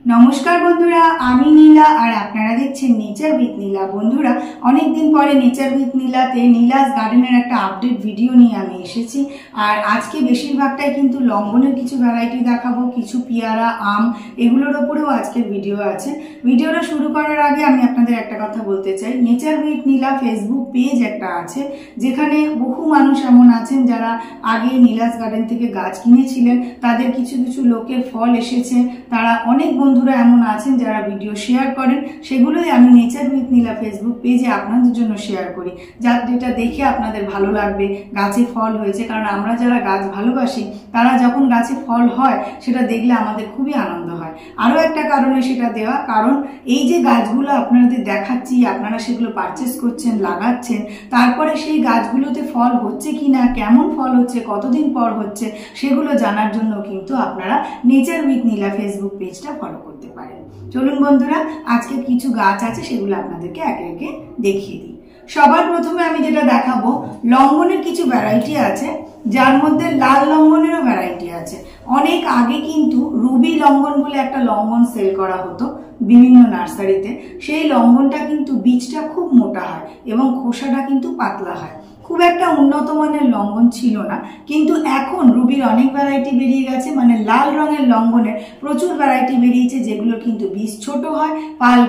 নমস্কার বন্ধুরা, আমি নীলা আর আপনারা দেখছেন নেচার উইথ নীলা। বন্ধুরা, অনেকদিন পরে নেচার উইথ নীলাতে নীলাস গার্ডেনের একটা আপডেট ভিডিও নিয়ে আমি এসেছি। আর আজকে বেশিরভাগটাই কিন্তু লঙ্ঘনের কিছু ভ্যারাইটি দেখাবো, কিছু পেয়ারা, আম, এগুলোর ওপরেও আজকের ভিডিও আছে। ভিডিওটা শুরু করার আগে আমি আপনাদের একটা কথা বলতে চাই, nature with Nila Facebook page একটা আছে, যেখানে বহু মানুষ এমন আছেন যারা আগে নীলাস গার্ডেন থেকে গাছ কিনেছিলেন, তাদের কিছু কিছু লোকের ফল এসেছে। তারা অনেক বন্ধুরা এমন আছেন যারা ভিডিও শেয়ার করেন, সেগুলোই আমি নেচার উইথ নীলা ফেসবুক পেজে আপনাদের জন্য শেয়ার করি, যেটা দেখে আপনাদের ভালো লাগবে। গাছে ফল হয়েছে, কারণ আমরা যারা গাছ ভালোবাসি তারা যখন গাছে ফল হয় সেটা দেখলে আমাদের খুবই আনন্দ হয়। আরও একটা কারণে সেটা দেওয়া, কারণ এই যে গাছগুলো আপনাদের দেখাচ্ছি, আপনারা সেগুলো পারচেস করছেন, লাগাচ্ছেন, তারপরে সেই গাছগুলোতে ফল হচ্ছে কিনা, কেমন ফল হচ্ছে, কতদিন পর হচ্ছে, সেগুলো জানার জন্য কিন্তু আপনারা নেচার উইথ নীলা ফেসবুক পেজটা ফলো করতে পারেন। চলুন বন্ধুরা, আজকে কিছু গাছ আছে সেগুলো আপনাদেরকে একে একে দেখিয়ে দিই। সবার প্রথমে আমি যেটা দেখাবো, লঙ্ঘনের কিছু ভ্যারাইটি আছে, যার মধ্যে লাল লঙ্ঘনেরও ভ্যারাইটি আছে। অনেক আগে কিন্তু রুবি লঙ্ঘন বলে একটা লঙ্ঘন সেল করা হতো বিভিন্ন নার্সারিতে। সেই লঙ্ঘনটা কিন্তু বীজটা খুব মোটা হয় এবং খোসাটা কিন্তু পাতলা হয়, খুব একটা উন্নত মানের লঙ্ঘন ছিল না। কিন্তু এখন রুবির অনেক ভ্যারাইটি বেরিয়ে গেছে, মানে লাল রঙের লঙ্ঘনের প্রচুর ভ্যারাইটি বেরিয়েছে, যেগুলো কিন্তু বীজ ছোট হয়, পাল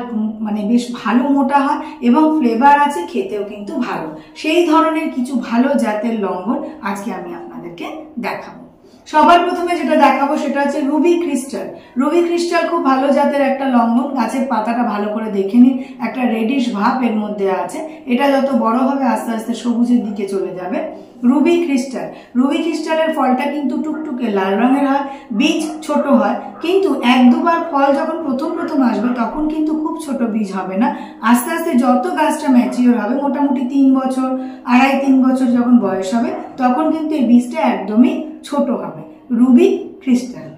মানে বেশ ভালো মোটা হয় এবং ফ্লেভার আছে, খেতেও কিন্তু ভালো। সেই ধরনের কিছু ভালো জাতের লঙ্ঘন আজকে আমি আপনাদেরকে দেখাবো। সবার প্রথমে যেটা দেখাবো সেটা হচ্ছে রুবি ক্রিস্টাল। রুবি ক্রিস্টাল খুব ভালো জাতের একটা লঙ্ঘন। গাছের পাতাটা ভালো করে দেখে নিন, একটা রেডিশ ভাব এর মধ্যে আছে। এটা যত বড় হবে আস্তে আস্তে সবুজের দিকে চলে যাবে। রুবি ক্রিস্টাল, রুবি ক্রিস্টালের ফলটা কিন্তু টুকটুকে লাল রঙের হয়, বীজ ছোট হয়, কিন্তু এক দুবার ফল যখন প্রথম প্রথম আসবে তখন কিন্তু খুব ছোট বীজ হবে না। আস্তে আস্তে যত গাছটা ম্যাচিওর হবে, মোটামুটি 3 বছর, 2.5-3 বছর যখন বয়স হবে, তখন কিন্তু এই বীজটা একদমই ছোট হবে। Ruby crystal.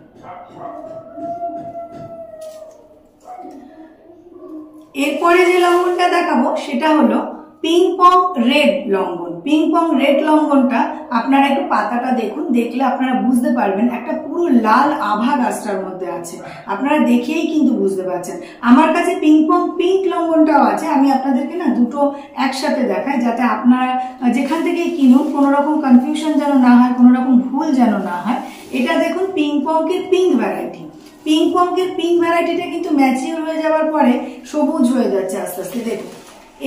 এরপরে যে লঙ্ঘনটা দেখাবো সেটা হলো পিং পং রেড লঙ্ঘন। পিং পং রেড লঙ্ঘনটা আপনারা একটু পাতাটা দেখুন, দেখলে আপনারা বুঝতে পারবেন একটা পুরো লাল আভা গাছটার মধ্যে আছে। আপনারা দেখেই কিন্তু বুঝতে পারছেন। আমার কাছে পিং পং পিঙ্ক লঙ্ঘনটাও আছে। আমি আপনাদেরকে না দুটো একসাথে দেখাই, যাতে আপনারা যেখান থেকেই কিনুন কোনো রকম কনফিউশন যেন না হয়, কোনো রকম ভুল যেন না হয়। এটা দেখুন পিং পংকের পিঙ্ক ভ্যারাইটি। পিং পংকের পিঙ্ক ভ্যারাইটিটা কিন্তু ম্যাচিওর হয়ে যাওয়ার পরে সবুজ হয়ে যাচ্ছে আস্তে আস্তে। দেখুন,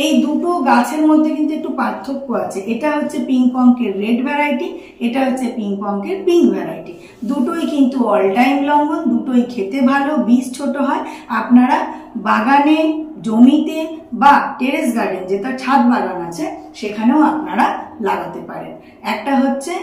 এই দুটো গাছের মধ্যে কিন্তু একটু পার্থক্য আছে। এটা হচ্ছে পিং পংকের রেড ভ্যারাইটি, এটা হচ্ছে পিং পংকের পিঙ্ক ভ্যারাইটি। দুটোই কিন্তু অল টাইম লঙ্ঘন, দুটোই খেতে ভালো, বীজ ছোট হয়। আপনারা বাগানে, জমিতে বা টেরেস গার্ডেন, যেটা ছাদ বাগান আছে, সেখানেও আপনারা লাগাতে পারেন। একটা হচ্ছে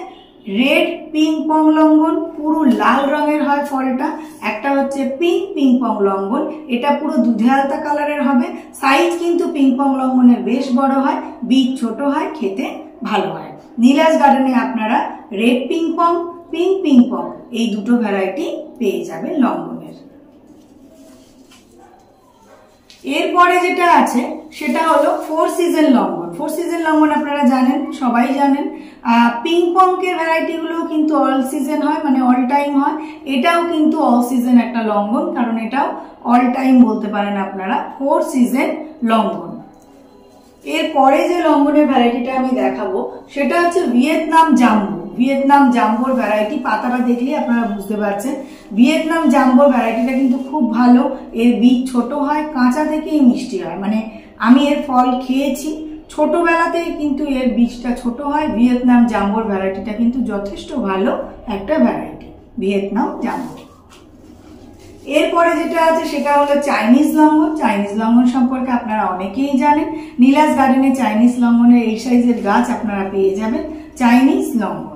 রেড পিং পং লঙ্ঘন, পুরো লাল রঙের হয় ফলটা। একটা হচ্ছে পিঙ্ক পিং পং লঙ্ঘন, এটা পুরো দুধে আলতা কালারের হবে। সাইজ কিন্তু পিং পং লঙ্ঘনের বেশ বড় হয়, বীজ ছোট হয়, খেতে ভালো হয়। নীলাস গার্ডেনে আপনারা red ping pong, pink ping pong এই দুটো ভ্যারাইটি পেয়ে যাবেন লঙ্ঘনের। এরপরে যেটা আছে সেটা হলো 4 সিজন লঙ্ঘন। 4 সিজন লঙ্ঘন আপনারা জানেন, সবাই জানেন। পিং পংকের ভ্যারাইটি গুলো কিন্তু অল সিজন হয়, মানে অল টাইম হয়। এটাও কিন্তু অল সিজন একটা লঙ্ঘন, কারণ এটাও অল টাইম বলতে পারেন আপনারা। 4 সিজন লঙ্ঘন। এরপরে যে লঙ্ঘনের ভ্যারাইটিটা আমি দেখাবো সেটা হচ্ছে ভিয়েতনাম জাম্বো। ভিয়েতনাম জাম্বোর ভ্যারাইটি, পাতাটা দেখলে আপনারা বুঝতে পারছেন। ভিয়েতনাম জাম্বোর ভ্যারাইটিটা কিন্তু খুব ভালো। এর বীজ ছোট হয়, কাঁচা থেকেই মিষ্টি হয়। মানে আমি এর ফল খেয়েছি, ছোটবেলাতেই কিন্তু এর বীজটা ছোট হয়। ভিয়েতনাম জাম্বোর ভ্যারাইটিটা কিন্তু যথেষ্ট ভালো একটা ভ্যারাইটি, ভিয়েতনাম জাম্বো। এরপরে যেটা আছে সেটা হলো চাইনিজ লঙ্ঘন। চাইনিজ লঙ্ঘন সম্পর্কে আপনারা অনেকেই জানেন। নীলাস গার্ডেনে চাইনিজ লঙ্ঘনের এই সাইজের গাছ আপনারা পেয়ে যাবেন, চাইনিজ লঙ্ঘন।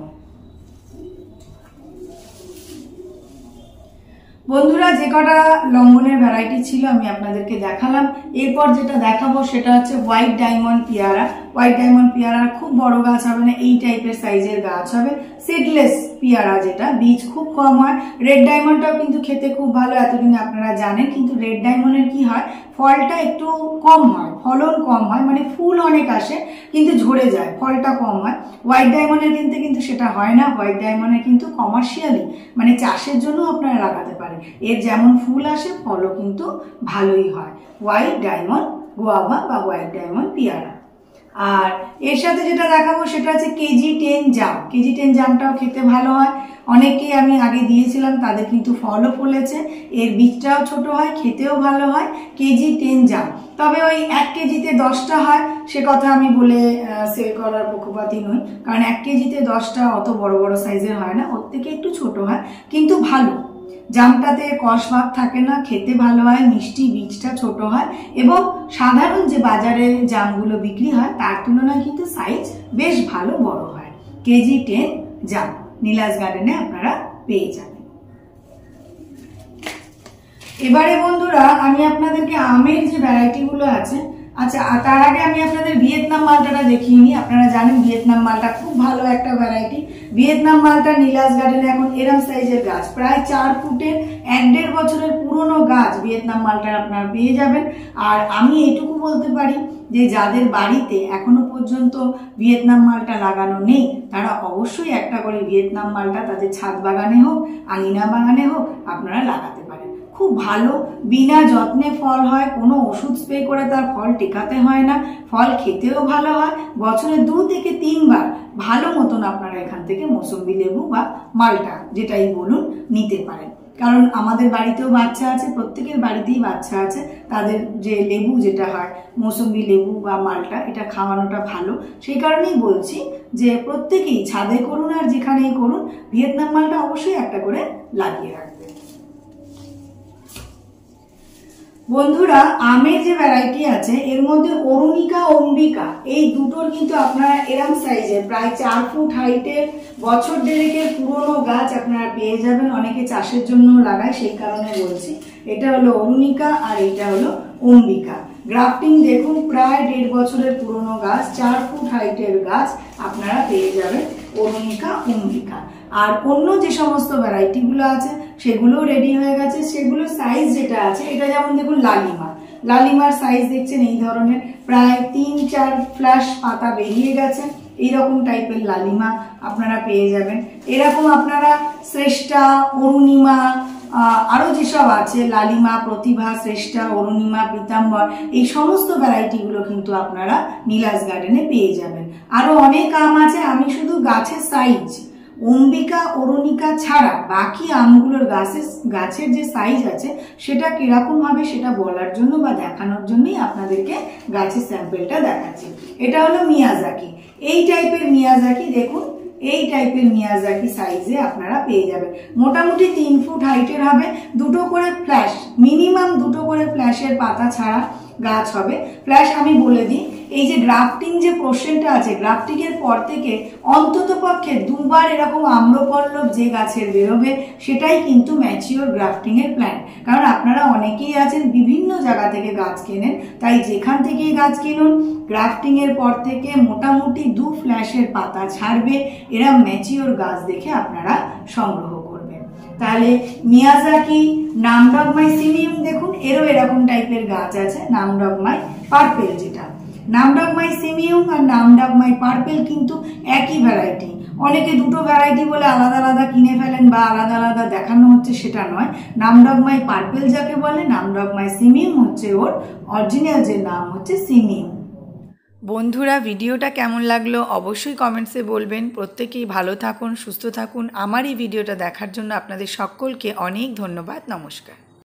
বন্ধুরা, যে কটা লঙ্ঘনের ভ্যারাইটি ছিল আমি আপনাদেরকে দেখালাম। এরপর যেটা দেখাবো সেটা হচ্ছে হোয়াইট ডায়মন্ড পেয়ারা। হোয়াইট ডায়মন্ড পেয়ারা খুব বড় গাছ হবে না, এই টাইপের সাইজের গাছ হবে। সিডলেস পেয়ারা যেটা বীজ খুব কম হয়। রেড ডায়মন্ডটাও কিন্তু খেতে খুব ভালো, এতদিন আপনারা জানেন। কিন্তু রেড ডায়মন্ডের কি হয়, ফলটা একটু কম হয়, ফলন কম হয়, মানে ফুল অনেক আসে কিন্তু ঝরে যায়, ফলটা কম হয়। হোয়াইট ডায়মন্ডের কিন্তু সেটা হয় না। হোয়াইট ডায়মন্ডের কিন্তু কমার্শিয়ালি মানে চাষের জন্য আপনারা লাগাতে পারেন। এর যেমন ফুল আসে ফলও কিন্তু ভালোই হয়। হোয়াইট ডায়মন্ড গোয়াভা বা হোয়াইট ডায়মন্ড পেয়ারা। আর এর সাথে যেটা দেখাবো সেটা হচ্ছে KG10 জাম। KG10 জামটাও খেতে ভালো হয়, অনেকে আমি আগে দিয়েছিলাম, তাদের কিন্তু ফলও ফলেছে। এর বীজটাও ছোট হয়, খেতেও ভালো হয়। KG10 জাম, তবে ওই 1 কেজিতে 10টা হয়, সে কথা আমি বলে সেল করার পক্ষপাতী নই, কারণ 1 কেজিতে 10টা অত বড় বড় সাইজের হয় না, ওর থেকে একটু ছোট হয়, কিন্তু ভালো। জামটাতে কষ ভাব থাকে না, খেতে ভালো হয়, মিষ্টি, বীজটা ছোট হয় এবং সাধারণ যে বাজারে জামগুলো বিক্রি হয় তার তুলনায় কিন্তু সাইজ বেশ ভালো বড় হয়। KG10 জাম নীলাজ গার্ডেনে আপনারা পেয়ে যাবেন। এবারে বন্ধুরা আমি আপনাদেরকে আমের যে ভ্যারাইটিগুলো আছে, আচ্ছা তার আগে আমি আপনাদের ভিয়েতনাম মালটাটা দেখিয়ে নিই। আপনারা জানেন ভিয়েতনাম মালটা খুব ভালো একটা ভ্যারাইটি। ভিয়েতনাম মালটা নীলাজ গার্ডেনে এখন এরম সাইজের গাছ, প্রায় 4 ফুটের 1-1.5 বছরের পুরনো গাছ ভিয়েতনাম মালটার আপনারা পেয়ে যাবেন। আর আমি এইটুকু বলতে পারি যে যাদের বাড়িতে এখনো পর্যন্ত ভিয়েতনাম মালটা লাগানো নেই, তারা অবশ্যই একটা করে ভিয়েতনাম মালটা তাদের ছাদ বাগানে হোক, আঙিনা বাগানে হোক, আপনারা লাগাতে পারেন। খুব ভালো, বিনা যত্নে ফল হয়, কোনো ওষুধ স্প্রে করে তার ফল টেকাতে হয় না, ফল খেতেও ভালো হয়। বছরে 2 থেকে 3 বার ভালো মতন আপনারা এখান থেকে মৌসুম্বি লেবু বা মালটা যেটাই বলুন নিতে পারেন। কারণ আমাদের বাড়িতেও বাচ্চা আছে, প্রত্যেকের বাড়িতেই বাচ্চা আছে, তাদের যে লেবু যেটা হয় মৌসুম্বি লেবু বা মালটা, এটা খাওয়ানোটা ভালো। সেই কারণেই বলছি যে প্রত্যেকেই ছাদে করুন আর যেখানেই করুন, ভিয়েতনাম মালটা অবশ্যই একটা করে লাগিয়ে রাখবেন। বন্ধুরা আমের যে ভ্যারাইটি আছে এর মধ্যে অরুণিকা, অম্বিকা, এই দুটোর কিন্তু আপনারা এরম সাইজের প্রায় 4 ফুট হাইটের বছর 1.5-এর পুরনো গাছ আপনারা পেয়ে যাবেন। অনেকে চাষের জন্য লাগায়, সেই কারণে বলছি। এটা হলো অরুণিকা আর এটা হলো অম্বিকা। গ্রাফটিং দেখুন, প্রায় 1.5 বছরের পুরনো গাছ, 4 ফুট হাইটের গাছ আপনারা পেয়ে যাবেন অরুণিকা, অম্বিকা। আর অন্য যে সমস্ত ভ্যারাইটি গুলো আছে সেগুলো রেডি হয়ে গেছে। সেগুলো সাইজ যেটা আছে, এটা যেমন দেখুন লালিমা, লালিমার সাইজ দেখছেন এই ধরনের, প্রায় 3-4 ফ্ল্যাশ পাতা বেরিয়ে গেছে, এইরকম টাইপের লালিমা আপনারা পেয়ে যাবেন। এরকম আপনারা শ্রেষ্ঠা, অরুণিমা, আরো যেসব আছে লালিমা, প্রতিভা, শ্রেষ্ঠা, অরুণিমা, পীতাম্বর, এই সমস্ত ভ্যারাইটি গুলো কিন্তু আপনারা নীলাজ গার্ডেনে পেয়ে যাবেন। আরো অনেক আম আছে, আমি শুধু গাছের সাইজ অম্বিকা, অরুণিকা ছাড়া বাকি আমগুলোর গাছের যে সাইজ আছে সেটা কিরকম হবে সেটা বলার জন্য বা দেখানোর জন্যই আপনাদেরকে গাছের স্যাম্পেলটা দেখাচ্ছি। এটা হলো মিয়াজাকি, এই টাইপের মিয়াজাকি দেখুন, এই টাইপের মিয়াজাকি সাইজে আপনারা পেয়ে যাবেন। মোটামুটি 3 ফুট হাইটের হবে, 2টো করে ফ্ল্যাশ, মিনিমাম 2টো করে ফ্ল্যাশের পাতা ছাড়া গাছ হবে। ফ্ল্যাশ আমি বলে দিই, এই যে গ্রাফটিং যে পোর্শনটা আছে, গ্রাফটিং এর পর থেকে অন্তত পক্ষে 2 বার এরকম আম্রপল্লব যে গাছের বেরোবে সেটাই কিন্তু ম্যাচিওর গ্রাফটিং এর প্ল্যান। কারণ আপনারা অনেকেই আছেন বিভিন্ন জায়গা থেকে গাছ কেনেন, তাই যেখান থেকেই গাছ কিনুন গ্রাফটিং এর পর থেকে মোটামুটি 2 ফ্ল্যাশের পাতা ছাড়বে, এরা ম্যাচিওর গাছ দেখে আপনারা সংগ্রহ করবেন। তাহলে মিয়াজাকি, নামডগমাই সিমিউম দেখুন, এরও এরকম টাইপের গাছ আছে। নামডগমাই পার্পেল, যেটা নামডগমাই সিমিউম আর নামডগমাই পার্পেল কিন্তু একই ভ্যারাইটি। অনেকে 2টো ভ্যারাইটি বলে আলাদা আলাদা কিনে ফেলেন বা আলাদা আলাদা দেখানো হচ্ছে, সেটা নয়। নামডগমাই পার্পেল যাকে বলে, নামডগমাই সিমিউম হচ্ছে ওর অরিজিনাল যে নাম হচ্ছে সিমিউম। বন্ধুরা ভিডিওটা কেমন লাগলো অবশ্যই কমেন্টসে বলবেন। প্রত্যেকেই ভালো থাকুন, সুস্থ থাকুন। আমার এই ভিডিওটা দেখার জন্য আপনাদের সকলকে অনেক ধন্যবাদ। নমস্কার।